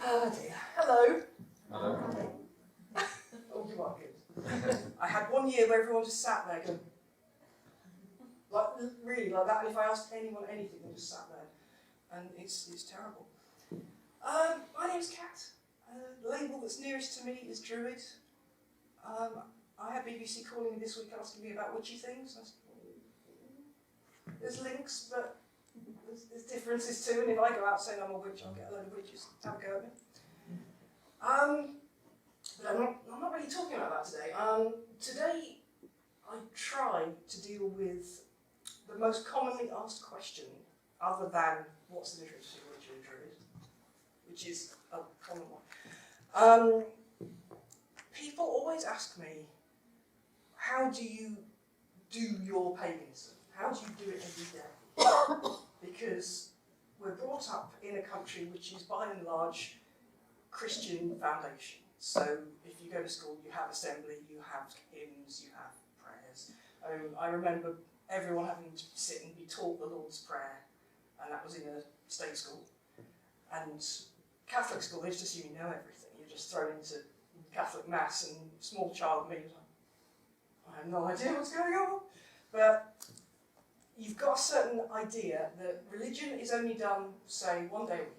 Oh dear. Hello. Hello. Oh, you are good. I had 1 year where everyone just sat there going, like, really like that, and if I asked anyone anything, they just sat there. And it's terrible. My name's Kat. The label that's nearest to me is Druid. I had BBC calling me this week asking me about witchy things. There's links, but there's differences too, and if I go out saying I'm a witch, I'll get a load of witches to have a go at me. But I'm not really talking about that today. Today, I tried to deal with the most commonly asked question, other than what's the difference between witch and druid, which is a common one. People always ask me, how do you do your paganism? How do you do it every day? Because we're brought up in a country which is by and large Christian foundation. So if you go to school, you have assembly, you have hymns, you have prayers. I remember everyone having to sit and be taught the Lord's Prayer, and that was in a state school. And Catholic school, they just assume you know everything. You're just thrown into Catholic mass, and small child me was like, I have no idea what's going on. But you've got a certain idea that religion is only done, say, 1 day a week.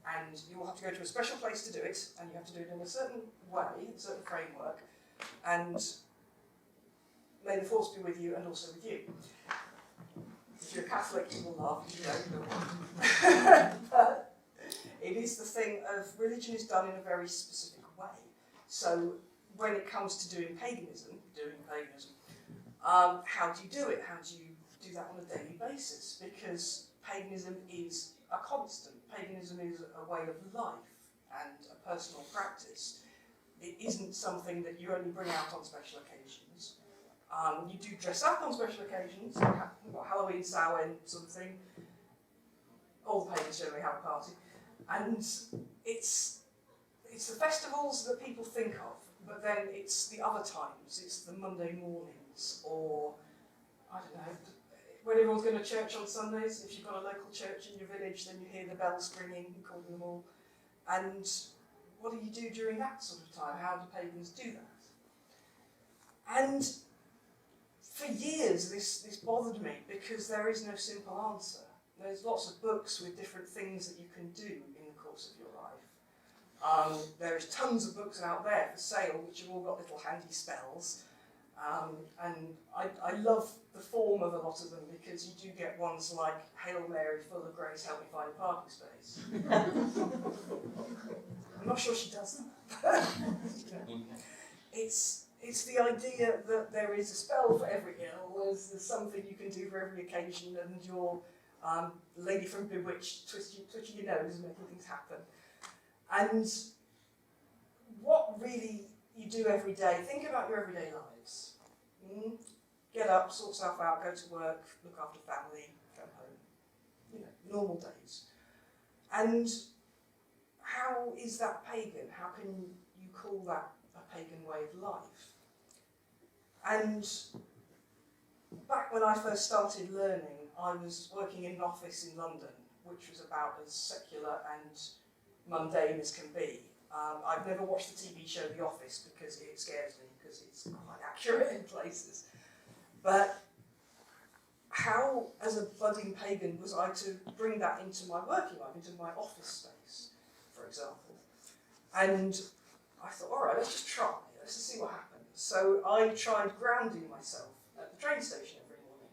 And you will have to go to a special place to do it, and you have to do it in a certain way, a certain framework, and may the force be with you and also with you. If you're a Catholic, you will laugh, you know. But it is the thing of religion is done in a very specific way. So when it comes to doing paganism, how do you do it? How do you do that on a daily basis? Because paganism is a constant. Paganism is a way of life and a personal practice. It isn't something that you only bring out on special occasions. You do dress up on special occasions, we've got Halloween, Samhain sort of thing. All the pagans generally have a party. And it's the festivals that people think of, but then it's the other times. It's the Monday mornings, or, I don't know, when everyone's going to church on Sundays. If you've got a local church in your village, then you hear the bells ringing and calling them all. And what do you do during that sort of time? How do pagans do that? And for years this bothered me, because there is no simple answer. There's lots of books with different things that you can do in the course of your life. There's tons of books out there for sale which have all got little handy spells. And I love the form of a lot of them, because you do get ones like Hail Mary, full of grace, help me find a parking space. I'm not sure she does that. It's the idea that there is a spell for every ill, there's something you can do for every occasion, and your lady from Bewitched twitching your nose and making things happen. And what really you do every day, think about your everyday lives. Get up, sort stuff out, go to work, look after family, come home. You know, normal days. And how is that pagan? How can you call that a pagan way of life? And back when I first started learning, I was working in an office in London, which was about as secular and mundane as can be. I've never watched the TV show The Office because it scares me, because it's quite accurate in places. But how, as a budding pagan, was I to bring that into my working life, into my office space, for example? And I thought, all right, let's just try. Let's just see what happens. So I tried grounding myself at the train station every morning.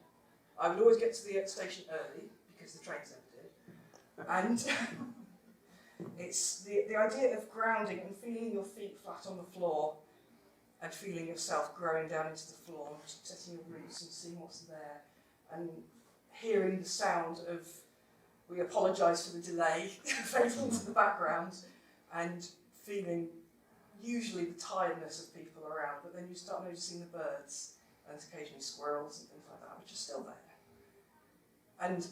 I would always get to the station early, because the trains never did. And it's the idea of grounding and feeling your feet flat on the floor, and feeling yourself growing down into the floor, and setting your roots and seeing what's there, and hearing the sound of, we apologise for the delay, fading into the background, and feeling usually the tiredness of people around, but then you start noticing the birds, and occasionally squirrels and things like that, which are still there. And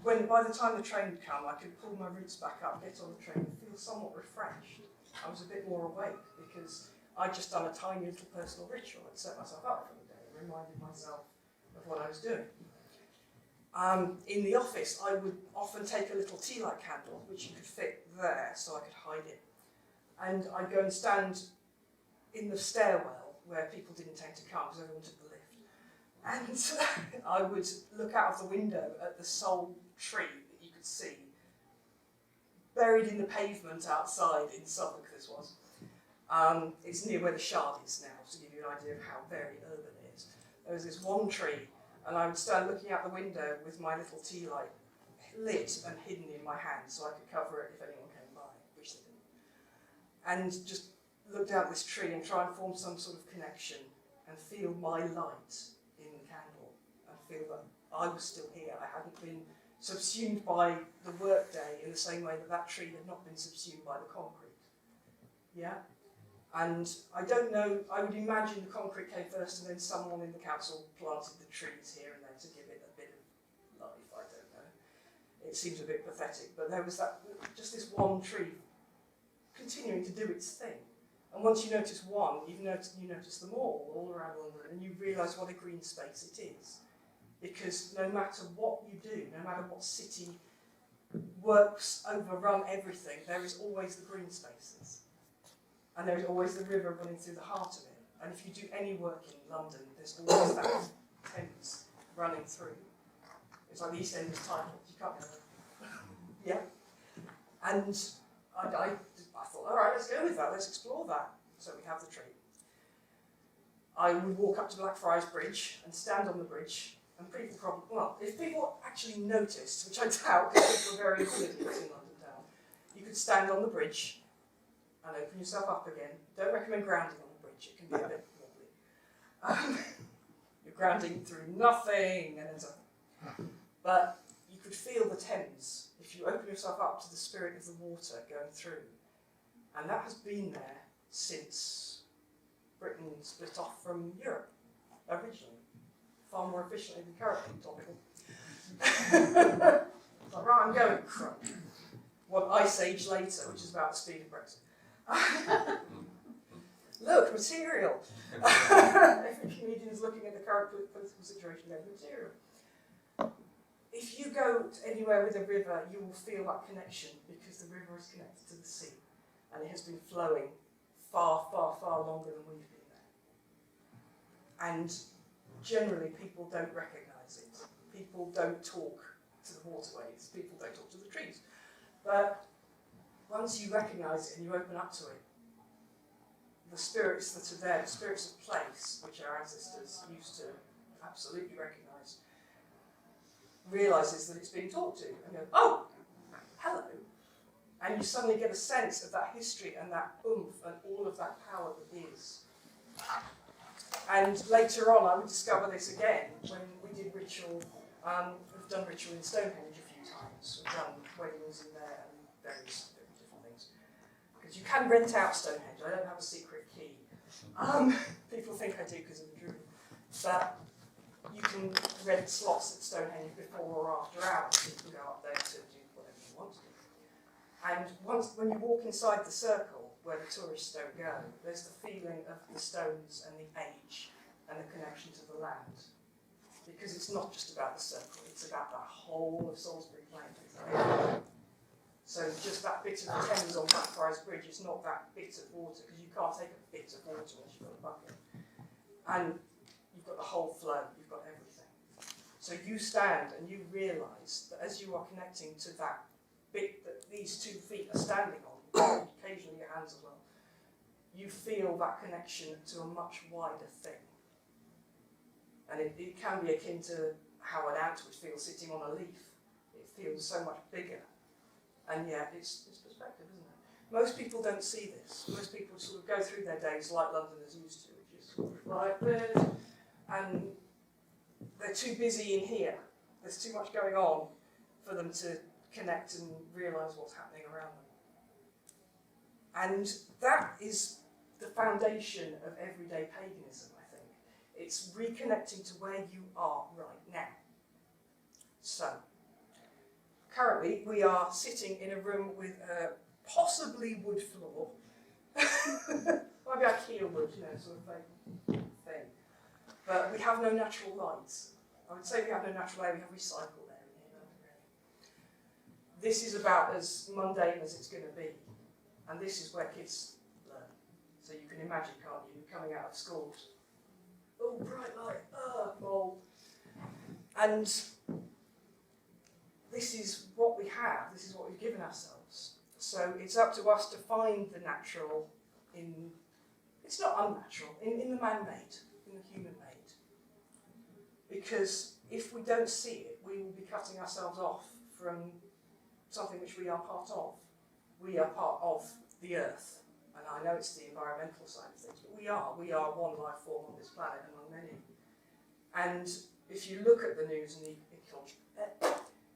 by the time the train would come, I could pull my roots back up, get on the train, and feel somewhat refreshed. I was a bit more awake, because I'd just done a tiny little personal ritual and set myself up for the day and reminded myself of what I was doing. In the office, I would often take a little tea light candle, which you could fit there, so I could hide it. And I'd go and stand in the stairwell where people didn't tend to come because everyone took the lift. And I would look out of the window at the sole tree that you could see, buried in the pavement outside in Suffolk this was. It's near where the Shard is now, to give you an idea of how very urban it is. There was this one tree, and I would stand looking out the window with my little tea light lit and hidden in my hand so I could cover it if anyone came by, which they didn't. And just look down at this tree and try and form some sort of connection and feel my light in the candle and feel that I was still here. I hadn't been subsumed by the workday in the same way that that tree had not been subsumed by the concrete. Yeah? And I don't know, I would imagine the concrete came first and then someone in the council planted the trees here and there to give it a bit of life, I don't know. It seems a bit pathetic, but there was that, just this one tree continuing to do its thing. And once you notice one, you notice them all around London, and you realise what a green space it is. Because no matter what you do, no matter what city works overrun everything, there is always the green spaces. And there is always the river running through the heart of it. And if you do any work in London, there's always that Thames running through. It's like the EastEnders title, you can't go there. Yeah? And I thought, all right, let's go with that, let's explore that. So we have the tree. I would walk up to Blackfriars Bridge and stand on the bridge, and people probably, well, if people actually noticed, which I doubt because people are very idiots in London town, you could stand on the bridge and open yourself up again. Don't recommend grounding on the bridge, it can be a bit wobbly. You're grounding through nothing, and it's but you could feel the Thames if you open yourself up to the spirit of the water going through. And that has been there since Britain split off from Europe, originally. Far more efficiently than currently, topical. So, right, I'm going crunk. One ice age later, which is about the speed of Brexit. Look, material. Every comedian is looking at the current political situation there, material. If you go anywhere with a river, you will feel that connection because the river is connected to the sea. And it has been flowing far, far, far longer than we've been there. And generally, people don't recognise it. People don't talk to the waterways. People don't talk to the trees. But once you recognise it and you open up to it, the spirits that are there, the spirits of place, which our ancestors used to absolutely recognise, realises that it's being talked to. And go, oh, hello. And you suddenly get a sense of that history and that oomph and all of that power that is. And later on, I would discover this again when we did ritual. We've done ritual in Stonehenge a few times. We've done weddings in there and various different things. Because you can rent out Stonehenge. I don't have a secret key. People think I do because of the druid. But you can rent slots at Stonehenge before or after hours. You can go up there to do whatever you want to do. And when you walk inside the circle, where the tourists don't go, there's the feeling of the stones and the age and the connection to the land. Because it's not just about the circle, it's about the whole of Salisbury Plain. So just that bit of the Thames on Blackfriars Bridge is not that bit of water, because you can't take a bit of water unless you've got a bucket. And you've got the whole flow, you've got everything. So you stand and you realise that as you are connecting to that bit that these 2 feet are standing on, occasionally your hands as well, you feel that connection to a much wider thing. And it can be akin to how an ant would feel sitting on a leaf. It feels so much bigger. And yet, it's perspective, isn't it? Most people don't see this. Most people sort of go through their days like Londoners used to, which is like this, and they're too busy in here. There's too much going on for them to connect and realise what's happening around them. And that is the foundation of everyday paganism, I think. It's reconnecting to where you are right now. So, currently we are sitting in a room with a possibly wood floor. Maybe IKEA wood, sort of thing. But we have no natural light. I would say we have no natural air, we have recycled this is about as mundane as it's going to be. And this is where kids learn. So you can imagine, can't you, coming out of school. Oh, bright light, mold. And this is what we have, this is what we've given ourselves. So it's up to us to find the natural in, it's not unnatural, in the man-made, in the human-made. Because if we don't see it, we will be cutting ourselves off from something which we are part of. We are part of the earth. And I know it's the environmental side of things, but we are one life form on this planet among many. And if you look at the news and the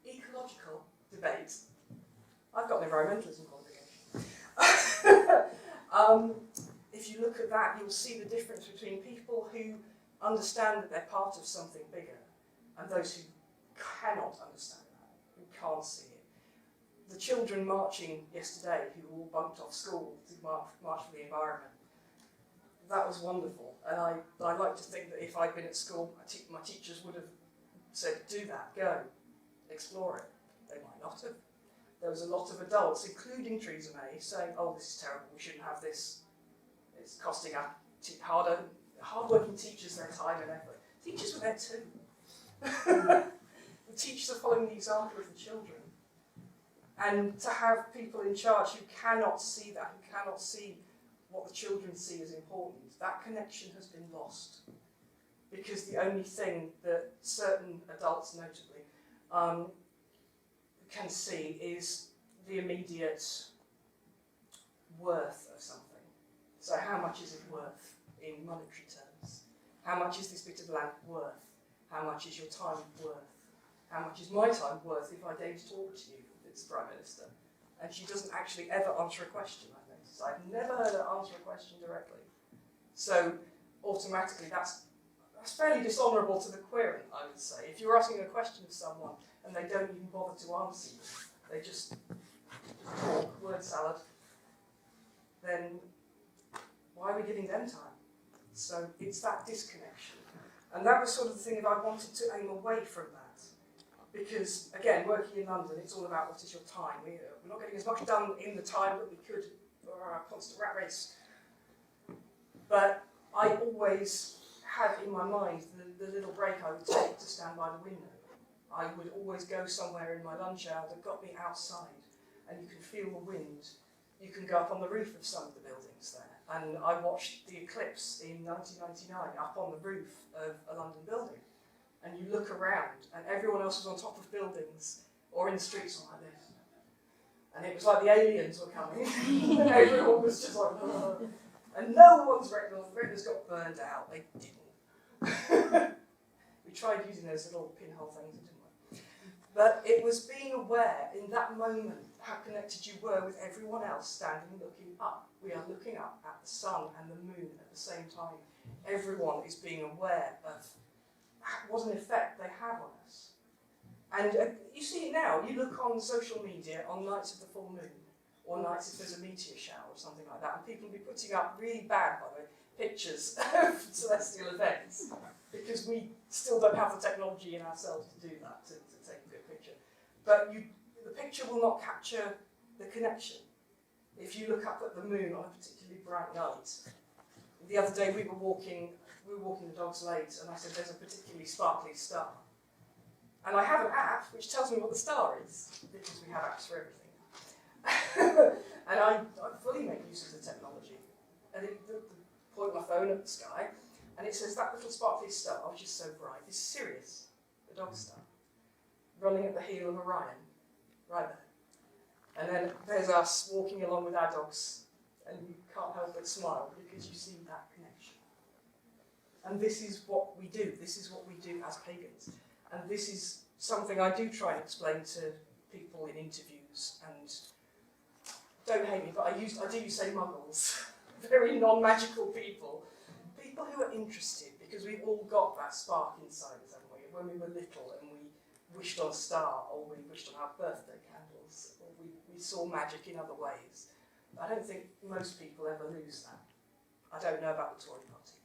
ecological debate, I've got an environmentalism qualification. If you look at that, you'll see the difference between people who understand that they're part of something bigger and those who cannot understand that, who can't see it. The children marching yesterday who all bunked off school to march for the environment, that was wonderful. And I like to think that if I'd been at school, my teachers would have said, do that, go, explore it. They might not have. There was a lot of adults, including Theresa May, saying, oh, this is terrible, we shouldn't have this. It's costing our hard-working teachers their time and effort. Teachers were there too. The teachers are following the example of the children. And to have people in charge who cannot see that, who cannot see what the children see as important, that connection has been lost. Because the only thing that certain adults, notably, can see is the immediate worth of something. So how much is it worth in monetary terms? How much is this bit of land worth? How much is your time worth? How much is my time worth if I deign to talk to you, if it's the Prime Minister? And she doesn't actually ever answer a question, I notice. I've never heard her answer a question directly. So automatically that's fairly dishonourable to the querent, I would say. If you're asking a question of someone and they don't even bother to answer you, they just talk, word salad, then why are we giving them time? So it's that disconnection. And that was sort of the thing that I wanted to aim away from that. Because, again, working in London, it's all about what is your time. We're not getting as much done in the time that we could for our constant rat race. But I always had in my mind the little break I would take to stand by the window. I would always go somewhere in my lunch hour that got me outside, and you can feel the wind. You can go up on the roof of some of the buildings there. And I watched the eclipse in 1999 up on the roof of a London building. And you look around, and everyone else was on top of buildings or in the streets like this. And it was like the aliens were coming. And everyone was just like, oh. And no one's retinas got burned out. They didn't. We tried using those little pinhole things, it didn't work. But it was being aware in that moment how connected you were with everyone else standing looking up. We are looking up at the sun and the moon at the same time. Everyone is being aware of what an effect they have on us. And you see it now. You look on social media on nights of the full moon, or nights if there's a meteor shower or something like that, and people will be putting up really bad, by the way, pictures of celestial events, because we still don't have the technology in ourselves to do that, to take a good picture. But the picture will not capture the connection. If you look up at the moon on a particularly bright night, the other day we were walking the dogs late, and I said, there's a particularly sparkly star. And I have an app which tells me what the star is, because we have apps for everything. And I fully make use of the technology. And point my phone at the sky, and it says that little sparkly star, which is so bright, is Sirius, the dog star, running at the heel of Orion, right there. And then there's us walking along with our dogs, and you can't help but smile because you see that connection. And this is what we do. This is what we do as pagans. And this is something I do try and explain to people in interviews. And don't hate me, but I do say muggles. Very non-magical people. People who are interested, because we've all got that spark inside us, haven't we? When we were little and we wished on a star, or we wished on our birthday candles, or we saw magic in other ways. I don't think most people ever lose that. I don't know about the Tory party.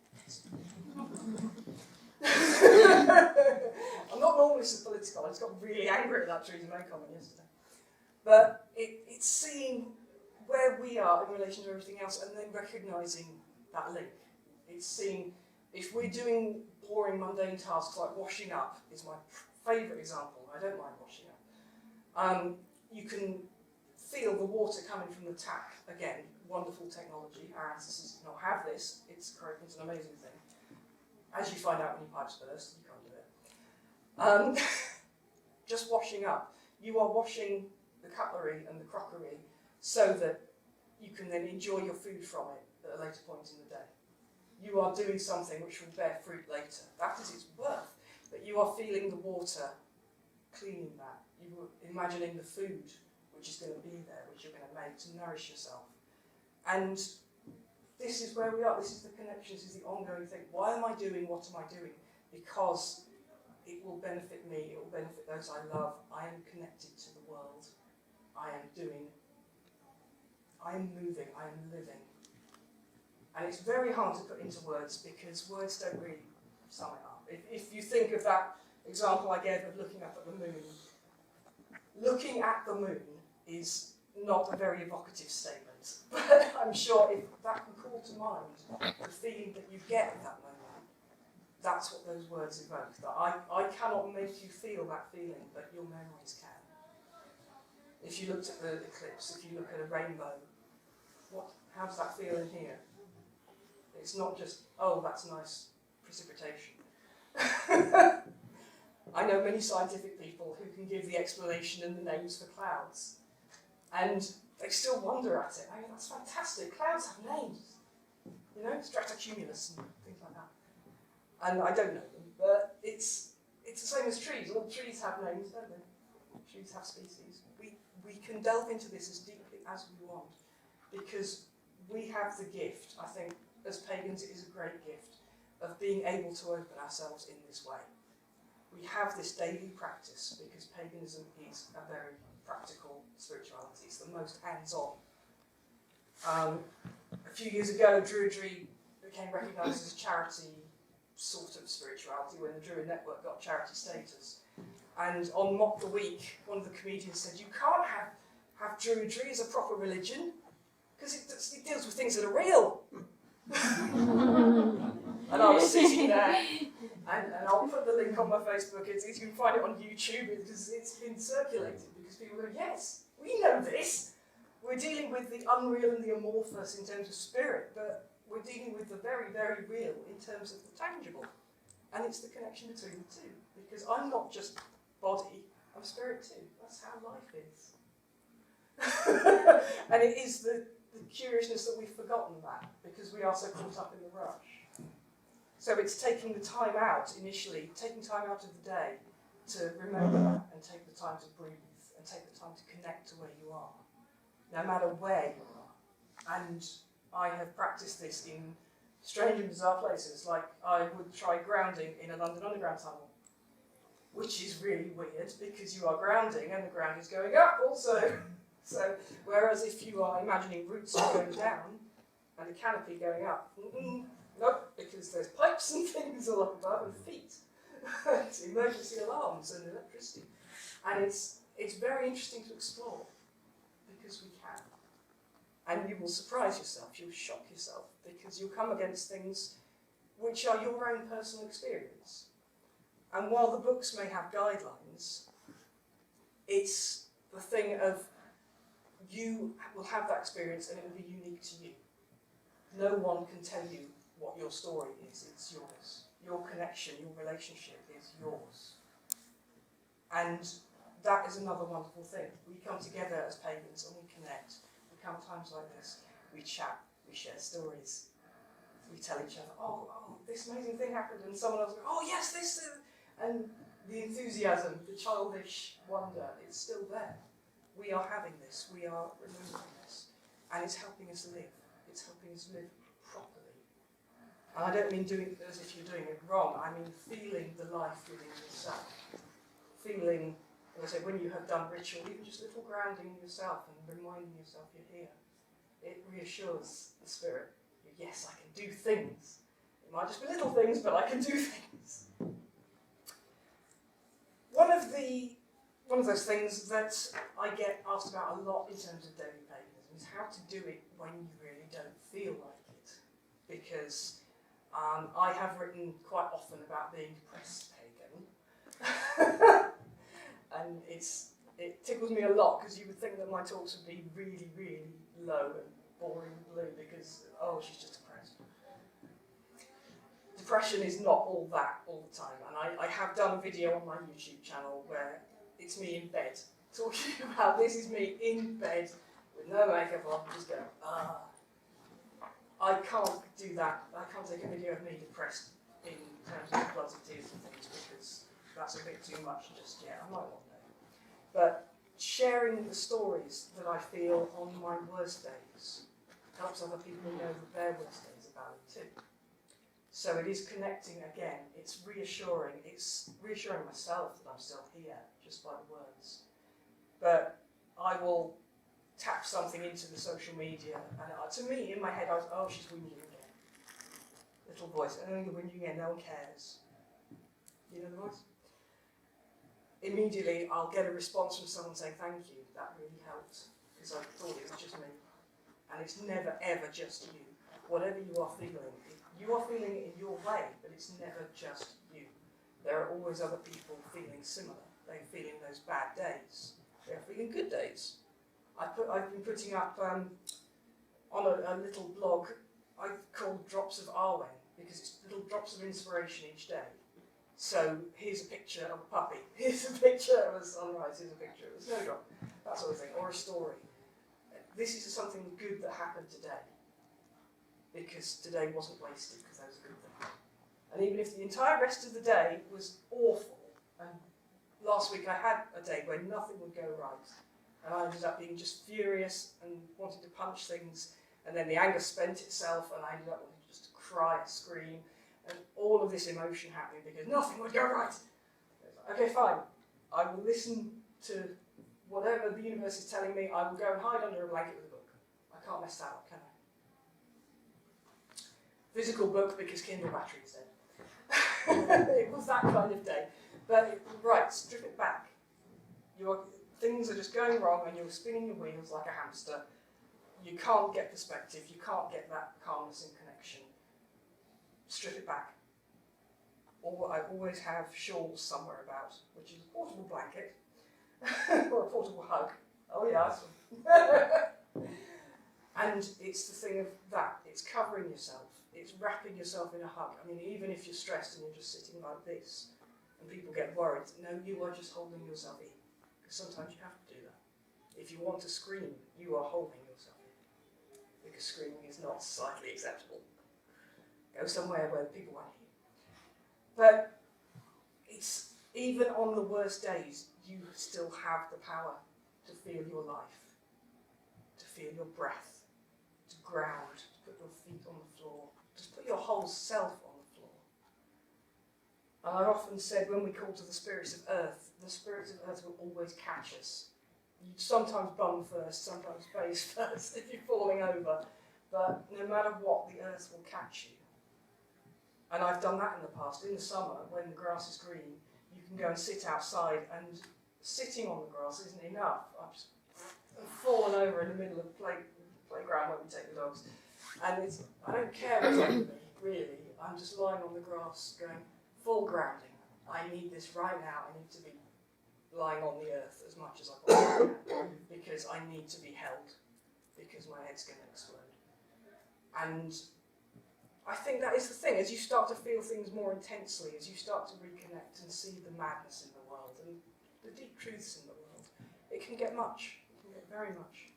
I'm not normally so political, I just got really angry at that Theresa May comment yesterday. But it's seeing where we are in relation to everything else and then recognising that link. It's seeing if we're doing boring, mundane tasks like washing up is my favourite example. I don't mind washing up. You can feel the water coming from the tap. Again, wonderful technology. Our ancestors did not have this. It's an amazing thing. As you find out when your pipes burst, you can't do it. Just washing up. You are washing the cutlery and the crockery so that you can then enjoy your food from it at a later point in the day. You are doing something which will bear fruit later. That is its worth. But you are feeling the water, cleaning that. You are imagining the food which is going to be there, which you're going to make to nourish yourself. And this is where we are. This is the connection. This is the ongoing thing. Why am I doing what am I doing? Because it will benefit me. It will benefit those I love. I am connected to the world. I am doing. I am moving. I am living. And it's very hard to put into words because words don't really sum it up. If you think of that example I gave of looking up at the moon, looking at the moon is not a very evocative statement. But I'm sure if that can call to mind the feeling that you get at that moment, that's what those words evoke. That I cannot make you feel that feeling, but your memories can. If you looked at the eclipse, if you look at a rainbow, how does that feel in here? It's not just, oh, that's nice precipitation. I know many scientific people who can give the explanation and the names for clouds. And they still wonder at it. I mean, that's fantastic. Clouds have names. You know, stratocumulus and things like that. And I don't know them, but it's the same as trees. All trees have names, don't they? Trees have species. We can delve into this as deeply as we want because we have the gift, I think, as pagans, it is a great gift of being able to open ourselves in this way. We have this daily practice because paganism is a very practical spirituality. It's the most hands-on. A few years ago, Druidry became recognised as a charity sort of spirituality when the Druid Network got charity status. And on Mock the Week, one of the comedians said, you can't have Druidry as a proper religion because it deals with things that are real. And I was sitting there, and I'll put the link on my Facebook, you can find it on YouTube because it's been circulated, because people go, yes, we know this. We're dealing with the unreal and the amorphous in terms of spirit, but we're dealing with the very, very real in terms of the tangible. And it's the connection between the two, because I'm not just body, I'm spirit too. That's how life is. And it is the curiousness that we've forgotten that because we are so caught up in the rush. So it's taking the time out initially, taking time out of the day to remember that and take the time to breathe and take the time to connect to where you are, no matter where you are. And I have practiced this in strange and bizarre places, like I would try grounding in a London Underground tunnel, which is really weird because you are grounding and the ground is going up also. So, whereas if you are imagining roots going down and a canopy going up, nope, because there's pipes and things all up above and feet. It's emergency alarms and electricity. And it's very interesting to explore because we can. And you will surprise yourself, you'll shock yourself because you'll come against things which are your own personal experience. And while the books may have guidelines, it's the thing of you will have that experience and it will be unique to you. No one can tell you what your story is, it's yours. Your connection, your relationship is yours. And that is another wonderful thing. We come together as pagans and we connect. We come times like this, we chat, we share stories. We tell each other, oh, this amazing thing happened, and someone else goes, oh yes, this, and the enthusiasm, the childish wonder, it's still there. We are having this, we are remembering this, and it's helping us live. It's helping us live properly. And I don't mean doing it as if you're doing it wrong, I mean feeling the life within yourself. Feeling, as I say, when you have done ritual, even just little grounding yourself and reminding yourself you're here, it reassures the spirit. Yes, I can do things. It might just be little things, but I can do things. one of those things that I get asked about a lot in terms of daily paganism is how to do it when you really don't feel like it. Because I have written quite often about being depressed pagan. And it tickles me a lot because you would think that my talks would be really, really low and boring and blue because, oh, she's just depressed. Depression is not all that all the time, and I have done a video on my YouTube channel where it's me in bed talking about this is me in bed with no makeup on, just going, ah. I can't do that. I can't take a video of me depressed in terms of blood and tears and things because that's a bit too much just yet. I might one day. But sharing the stories that I feel on my worst days helps other people know that their worst days are valid too. So it is connecting again, it's reassuring myself that I'm still here just by the words. But I will tap something into the social media and to me, in my head, I was, oh, she's whinging again. Little voice, oh, you're whinging again, no one cares. You know the voice? Immediately I'll get a response from someone saying, thank you, that really helped, because I thought it was just me. And it's never ever just you. Whatever you are feeling it in your way, but it's never just you. There are always other people feeling similar. They're feeling those bad days. They're feeling good days. I've been putting up on a little blog I've called Drops of Arwen, because it's little drops of inspiration each day. So here's a picture of a puppy, here's a picture of a sunrise, here's a picture of a snowdrop, that sort of thing, or a story. This is something good that happened today, because today wasn't wasted, because that was a good thing. And even if the entire rest of the day was awful, and last week I had a day where nothing would go right, and I ended up being just furious and wanting to punch things, and then the anger spent itself, and I ended up wanting just to cry and scream, and all of this emotion happening because nothing would go right. Okay, fine. I will listen to whatever the universe is telling me. I will go and hide under a blanket with a book. I can't mess that up, can I? Physical book because Kindle battery is dead. It was that kind of day. But, right, strip it back. Things are just going wrong and you're spinning your wheels like a hamster. You can't get perspective, you can't get that calmness and connection. Strip it back. Or I always have shawls somewhere about, which is a portable blanket or a portable hug. Oh yeah, and it's the thing of that. It's covering yourself. It's wrapping yourself in a hug. I mean, even if you're stressed and you're just sitting like this, and people get worried, no, you are just holding yourself in. Because sometimes you have to do that. If you want to scream, you are holding yourself in. Because screaming is not societally acceptable. Go somewhere where people won't hear you. But it's even on the worst days, you still have the power to feel your life, to feel your breath, to ground, to put your feet on the floor, just put your whole self on the floor. And I've often said when we call to the spirits of earth, the spirits of earth will always catch us. You sometimes bum first, sometimes face first if you're falling over, but no matter what, the earth will catch you. And I've done that in the past. In the summer, when the grass is green, you can go and sit outside, and sitting on the grass isn't enough. I've fallen over in the middle of the playground when we take the dogs. And I don't care what's under me, really. I'm just lying on the grass going, full grounding. I need this right now. I need to be lying on the earth as much as I possibly can, because I need to be held, because my head's going to explode. And I think that is the thing, as you start to feel things more intensely, as you start to reconnect and see the madness in the world and the deep truths in the world, it can get much. It can get very much.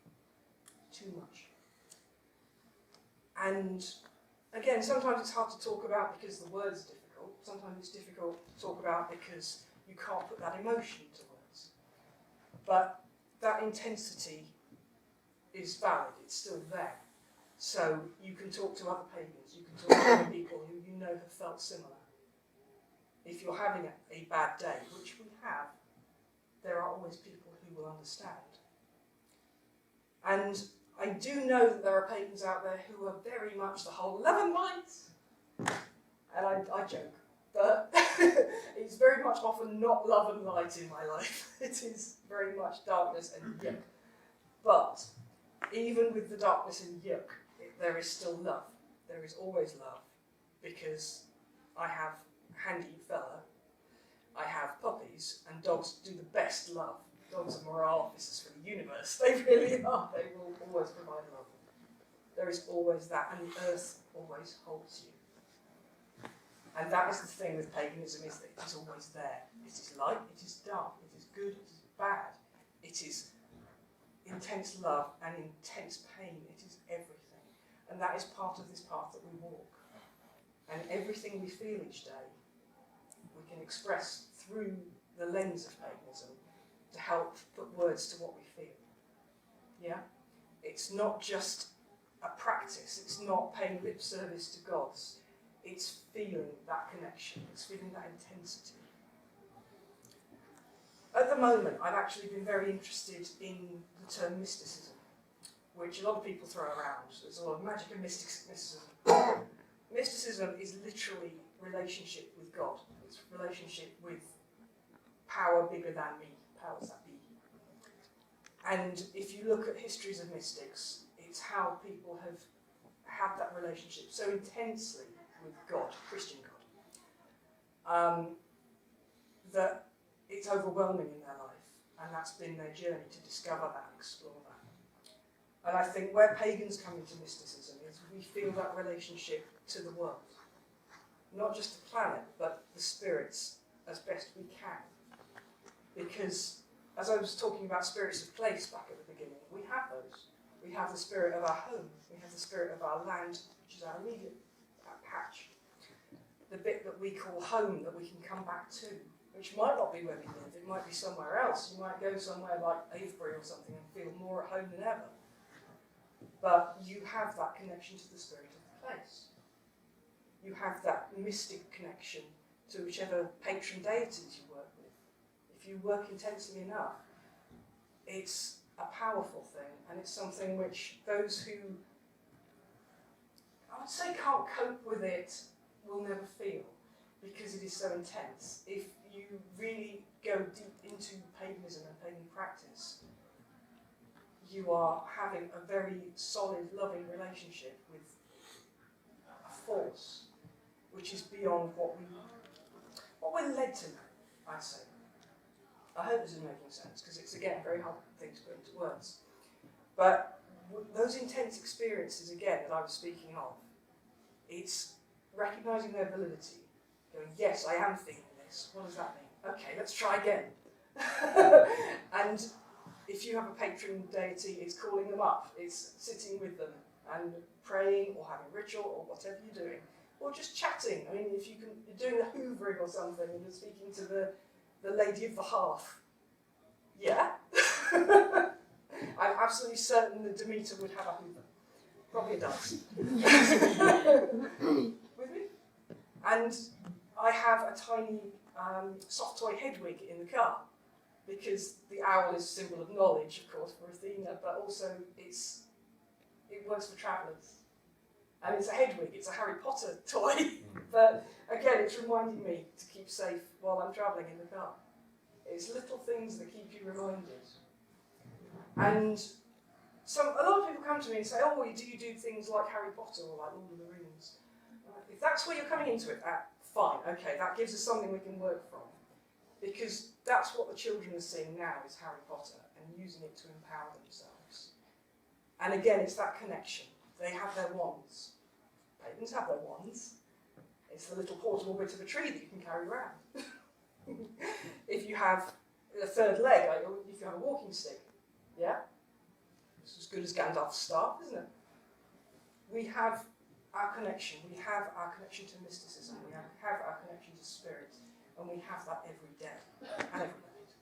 Too much. And again, sometimes it's hard to talk about because the words are difficult. Sometimes it's difficult to talk about because you can't put that emotion into words. But that intensity is valid, it's still there. So you can talk to other pagans, you can talk to other people who you know have felt similar. If you're having a bad day, which we have, there are always people who will understand. And I do know that there are pagans out there who are very much the whole love and light. And I joke, but it's very much often not love and light in my life. It is very much darkness and yuck. But even with the darkness and yuck, there is still love. There is always love, because I have a handy fella, I have puppies, and dogs do the best love. Dogs are morale officers for the universe. They really are. They will always provide love. There is always that, and the earth always holds you. And that is the thing with paganism, is that it is always there. It is light, it is dark, it is good, it is bad. It is intense love and intense pain. It is everything. And that is part of this path that we walk. And everything we feel each day, we can express through the lens of paganism to help put words to what we feel. Yeah? It's not just a practice. It's not paying lip service to gods. It's feeling that connection. It's feeling that intensity. At the moment, I've actually been very interested in the term mysticism, which a lot of people throw around. There's a lot of magic and mysticism. Mysticism is literally relationship with God. It's relationship with power bigger than me, powers that be. And if you look at histories of mystics, it's how people have had that relationship so intensely with God, Christian God, that it's overwhelming in their life, and that's been their journey to discover that, explore that. And I think where pagans come into mysticism is we feel that relationship to the world, not just the planet, but the spirits as best we can. Because, as I was talking about spirits of place back at the beginning, we have those. We have the spirit of our home, we have the spirit of our land, which is our immediate patch. The bit that we call home that we can come back to, which might not be where we live, it might be somewhere else. You might go somewhere like Avebury or something and feel more at home than ever. But you have that connection to the spirit of the place. You have that mystic connection to whichever patron deities you work with. If you work intensely enough, it's a powerful thing, and it's something which those who, I would say, can't cope with it will never feel, because it is so intense. If you really go deep into paganism and pagan practice, you are having a very solid, loving relationship with a force which is beyond what we're led to know, I'd say. I hope this is making sense, because it's, again, a very hard thing to put into words. But those intense experiences, again, that I was speaking of, it's recognising their validity, going, yes, I am feeling this. What does that mean? Okay, let's try again. And if you have a patron deity, it's calling them up, it's sitting with them and praying or having ritual or whatever you're doing, or just chatting. I mean, if you're doing the hoovering or something and you're speaking to the lady of the hearth, yeah. I'm absolutely certain that Demeter would have a hoover. Probably does. With me? And I have a tiny soft toy Hedwig in the car, because the owl is a symbol of knowledge, of course, for Athena, but also it works for travellers. And it's a Hedwig, it's a Harry Potter toy, but again, it's reminding me to keep safe while I'm travelling in the car. It's little things that keep you reminded. And a lot of people come to me and say, oh, do you do things like Harry Potter or like Lord of the Rings? If that's where you're coming into it, fine, okay, that gives us something we can work from. Because that's what the children are seeing now, is Harry Potter, and using it to empower themselves. And again, it's that connection. They have their wands. Pagans have their wands. It's the little portable bit of a tree that you can carry around. If you have a third leg, if you have a walking stick, yeah? It's as good as Gandalf's staff, isn't it? We have our connection. We have our connection to mysticism. We have our connection to spirit. And we have that every day and every night.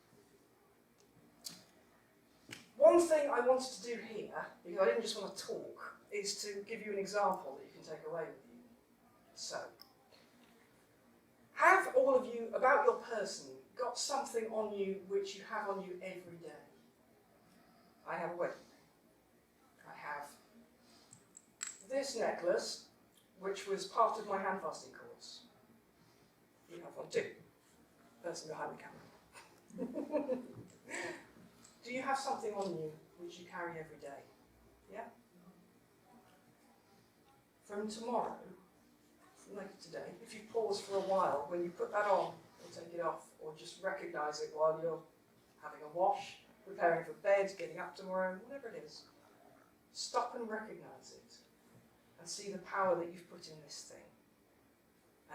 One thing I wanted to do here, because I didn't just want to talk, is to give you an example that you can take away with you. So, have all of you, about your person, got something on you which you have on you every day? I have a wedding ring. I have this necklace, which was part of my hand fasting course. You have one too. person behind the camera. Do you have something on you which you carry every day? Yeah? From tomorrow, from later today, if you pause for a while, when you put that on or take it off, or just recognise it while you're having a wash, preparing for bed, getting up tomorrow, whatever it is, stop and recognise it and see the power that you've put in this thing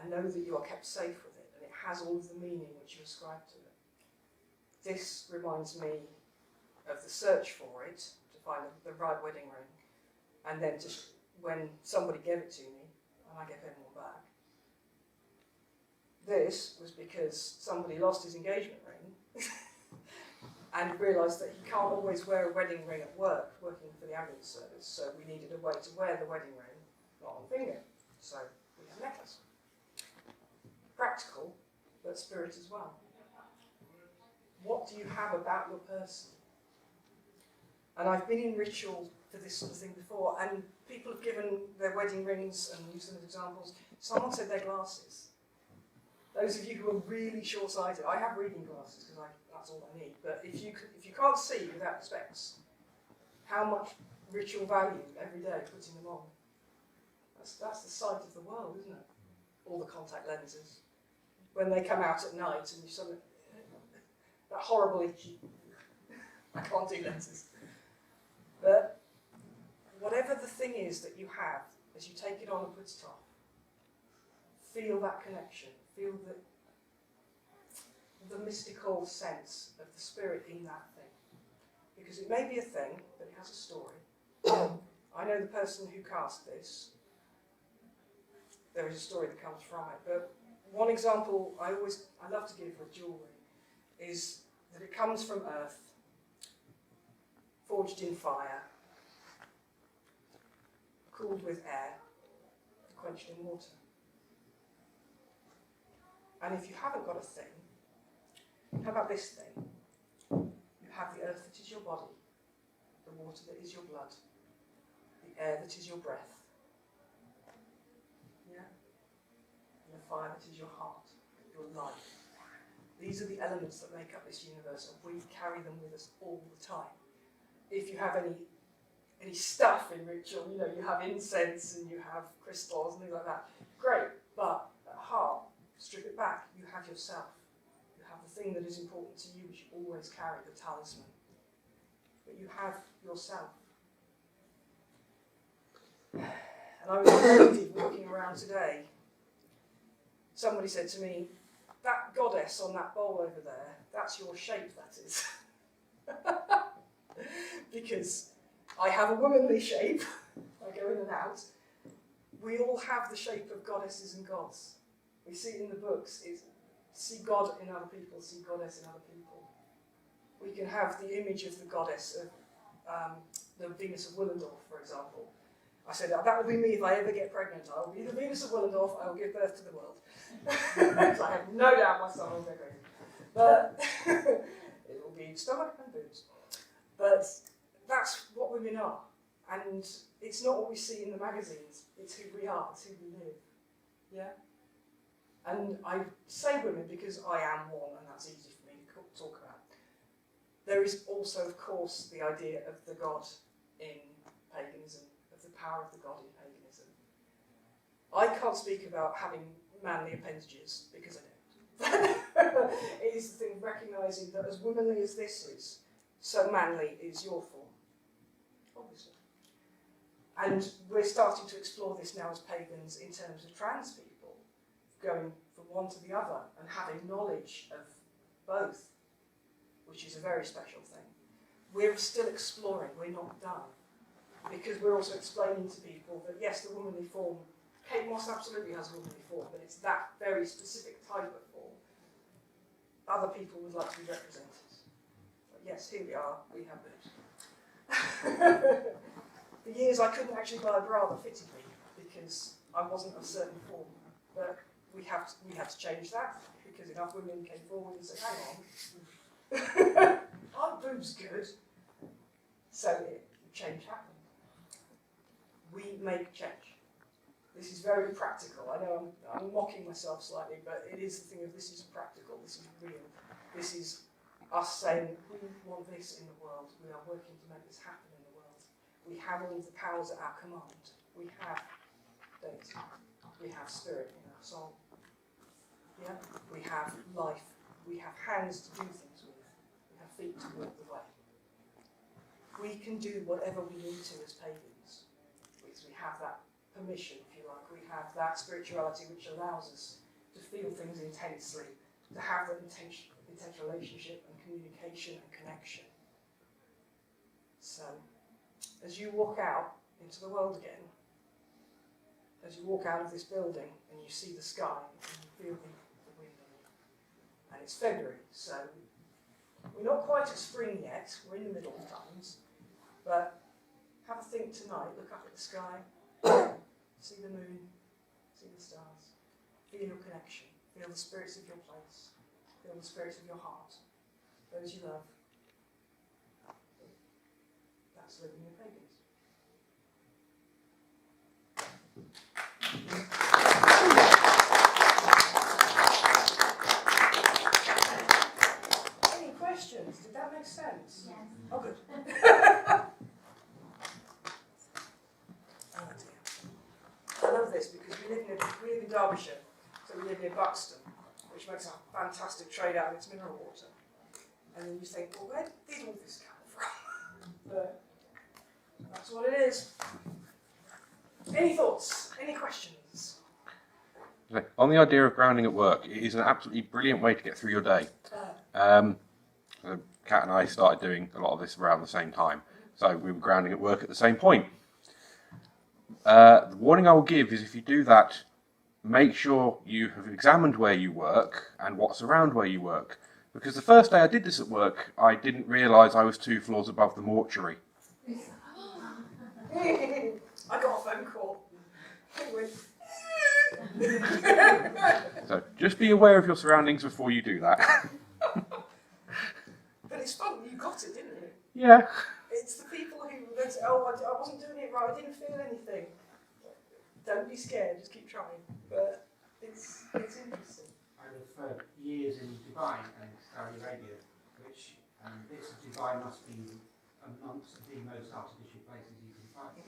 and know that you are kept safe with it and it has all of the meaning which you ascribe to it. This reminds me of the search for it, to find the right wedding ring, and then when somebody gave it to me, and I gave everyone back. This was because somebody lost his engagement ring and realised that he can't always wear a wedding ring at work, working for the ambulance service, so we needed a way to wear the wedding ring, not on the finger. So we have a necklace. Practical, but spirit as well. What do you have about your person? And I've been in ritual for this sort of thing before, and people have given their wedding rings and used them as examples. Someone said their glasses. Those of you who are really short-sighted, I have reading glasses because that's all I need, but if you can't see without specs, how much ritual value every day putting them on? That's the sight of the world, isn't it? All the contact lenses. When they come out at night and you suddenly, that horrible itchy, I can't do lenses. But whatever the thing is that you have, as you take it on and put it off, feel that connection, feel the mystical sense of the spirit in that thing. Because it may be a thing, but it has a story. I know the person who cast this. There is a story that comes from it. But one example I love to give with jewellery is that it comes from earth, forged in fire, cooled with air, quenched in water. And if you haven't got a thing, how about this thing? You have the earth that is your body, the water that is your blood, the air that is your breath, yeah? And the fire that is your heart, your life. These are the elements that make up this universe, and we carry them with us all the time. If you have any stuff in ritual, you have incense and you have crystals and things like that, great, but at heart, strip it back, you have yourself. You have the thing that is important to you, which you always carry, the talisman. But you have yourself. And I was reminded walking around today, somebody said to me, that goddess on that bowl over there, that's your shape, that is. Because I have a womanly shape, I go in and out. We all have the shape of goddesses and gods. We see it in the books, see God in other people, see goddess in other people. We can have the image of the goddess of the Venus of Willendorf, for example. I said, that will be me if I ever get pregnant. I will be the Venus of Willendorf, I will give birth to the world. So I have no doubt my son will go crazy. But it will be stomach and boobs. But that's what women are. And it's not what we see in the magazines, it's who we are, it's who we live. Yeah? And I say women because I am one, and that's easy for me to talk about. There is also, of course, the idea of the god in paganism, of the power of the god in paganism. I can't speak about having manly appendages, because I don't. It is the thing of recognising that as womanly as this is, so manly is your form, obviously. And we're starting to explore this now as pagans in terms of trans people, going from one to the other and having knowledge of both, which is a very special thing. We're still exploring, we're not done, because we're also explaining to people that yes, the womanly form, Kate Moss absolutely has a womanly form, but it's that very specific type of form. Other people would like to be represented. But yes, here we are, we have boobs. For years I couldn't actually buy a bra that fitted me because I wasn't of a certain form. But we have to change that because enough women came forward and said, hang on, aren't boobs good? So change happened. We make change. This is very practical. I know I'm mocking myself slightly, but it is the thing of this is practical, this is real. This is us saying, we want this in the world. We are working to make this happen in the world. We have all the powers at our command. We have data. We have spirit in our soul. Yeah? We have life. We have hands to do things with. We have feet to walk the way. We can do whatever we need to as pagans, because we have that permission, if you like. We have that spirituality which allows us to feel things intensely, to have that intense relationship and communication and connection. So, as you walk out into the world again, as you walk out of this building and you see the sky and you feel the wind on it, and it's February, so we're not quite at spring yet, we're in the middle of times, but have a think tonight, look up at the sky, see the moon, see the stars, feel your connection, feel the spirits of your place, feel the spirits of your heart, those you love. That's living with pagans. Any questions? Did that make sense? Yes. Oh, good. Oh dear. I love this because we live in Derbyshire, so we live near Buxton, which makes a fantastic trade out of its mineral water. And then you think, well, where did all this come from? But that's what it is. Any thoughts? Any questions? On the idea of grounding at work, it is an absolutely brilliant way to get through your day. Kat and I started doing a lot of this around the same time, so we were grounding at work at the same point. The warning I will give is if you do that, make sure you have examined where you work and what's around where you work. Because the first day I did this at work, I didn't realise I was 2 floors above the mortuary. I got a phone call. It went, So just be aware of your surroundings before you do that. but it's fun, you got it, didn't you? Yeah. It's the people who then say, oh, I wasn't doing it right, I didn't feel anything. Don't be scared, just keep trying. But it's interesting. I lived for years in Dubai and Saudi Arabia, which bits of Dubai must be amongst the most artificial places you can find.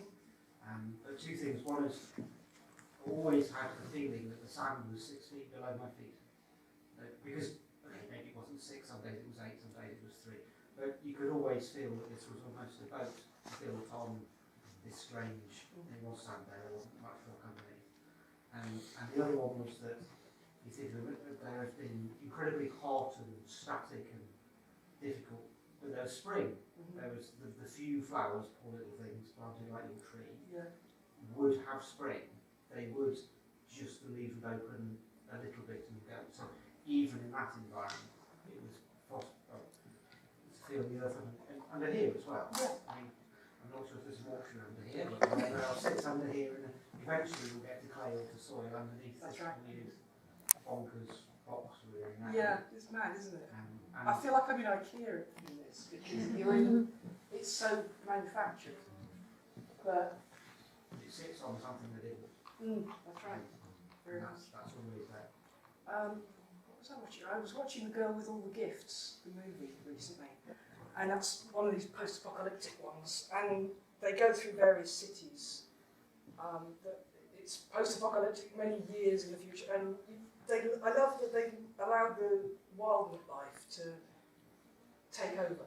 But 2 things. One is, I always had the feeling that the sand was 6 feet below my feet. Because, okay, maybe it wasn't 6, some days it was 8, some days it was 3. But you could always feel that this was almost a boat built on this strange, it was sand there, there wasn't much rock underneath. And the other one was that you think that there has been incredibly hot and static and difficult, but there was spring. There was the few flowers, poor little things planted like your tree, would have spring. They would just the leaves would open a little bit and go. So even in that environment, it was possible to feel the earth under here as well. Yeah. I mean, I'm not sure if there's water under here, but whatever else sits under here, and eventually we'll get to clay or to soil underneath That's this right. weird bonkers box we're in now. Yeah, it's mad, isn't it? And I feel like I'm in IKEA in this because you're in, it's so manufactured. But it sits on something that isn't. that's right. Very nice. That's always there. What was I watching? I was watching The Girl with All the Gifts, the movie, recently. And that's one of these post-apocalyptic ones. And they go through various cities. It's post-apocalyptic, many years in the future. And I love that they allowed the wildlife to take over.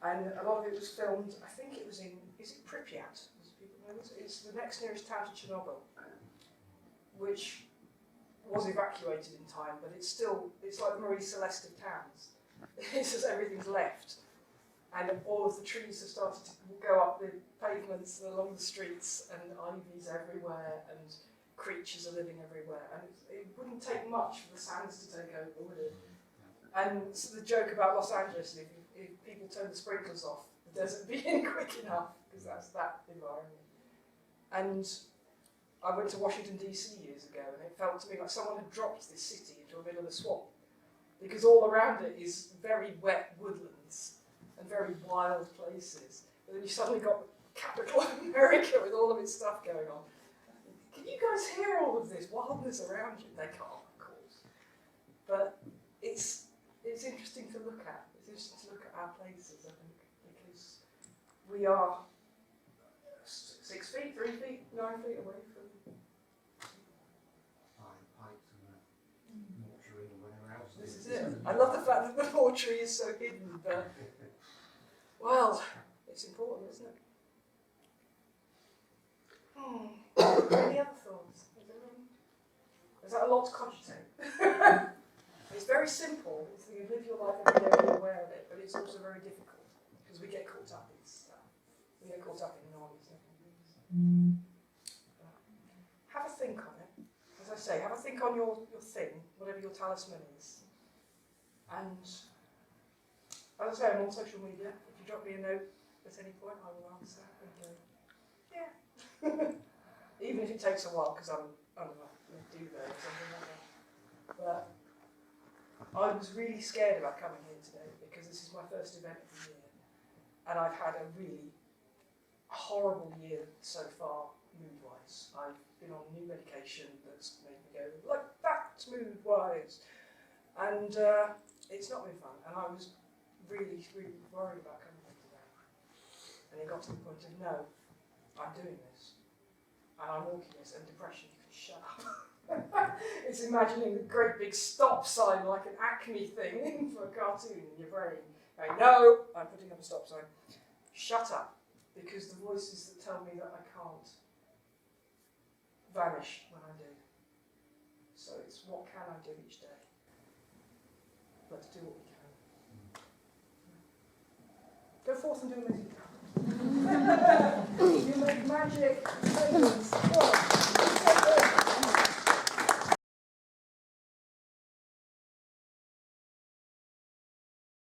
And a lot of it was filmed, I think it was in, is it Pripyat? As people know this? It's the next nearest town to Chernobyl, which was evacuated in time, but it's like the Marie Celeste of towns. It's just everything's left. And all of the trees have started to go up the pavements and along the streets, and ivy's everywhere, and creatures are living everywhere. And it wouldn't take much for the sands to take over, would it? And so the joke about Los Angeles, if people turn the sprinklers off, the desert being quick enough, because that's that environment. And I went to Washington DC years ago, and it felt to me like someone had dropped this city into the middle of a swamp, because all around it is very wet woodlands and very wild places. But then you suddenly got capital of America with all of its stuff going on. Can you guys hear all of this wildness around you? They can't, of course. But it's interesting to look at. It's interesting to look at our places, I think, because we are 6 feet, 3 feet, 9 feet away from Pipes and the mortuary or whatever else. this. Is it. I love the fact that the mortuary is so hidden, but well, it's important, isn't it? Any other thoughts? Is that a lot to cogitate? It's very simple. It's you live your life every day, you're aware of it, but it's also very difficult because we get caught up in stuff. We get caught up in noise. Have a think on it. As I say, have a think on your thing, whatever your talisman is. And as I say, I'm on social media. If you drop me a note at any point, I will answer and go, yeah. Even if it takes a while because I'm a duvet or something like that. But I was really scared about coming here today because this is my first event of the year. And I've had a really horrible year so far, mood-wise. I've been on new medication that's made me go like that mood-wise. And it's not been fun. And I was really, really worried about coming here today. And it got to the point of, no, I'm doing this. And I'm walking this, and depression, you can shut up. It's imagining a great big stop sign like an Acme thing for a cartoon in your brain. Going, no, I'm putting up a stop sign. Shut up, because the voices that tell me that I can't vanish when I do. So it's what can I do each day? Let's do what we can. Go forth and do amazing. You make magic.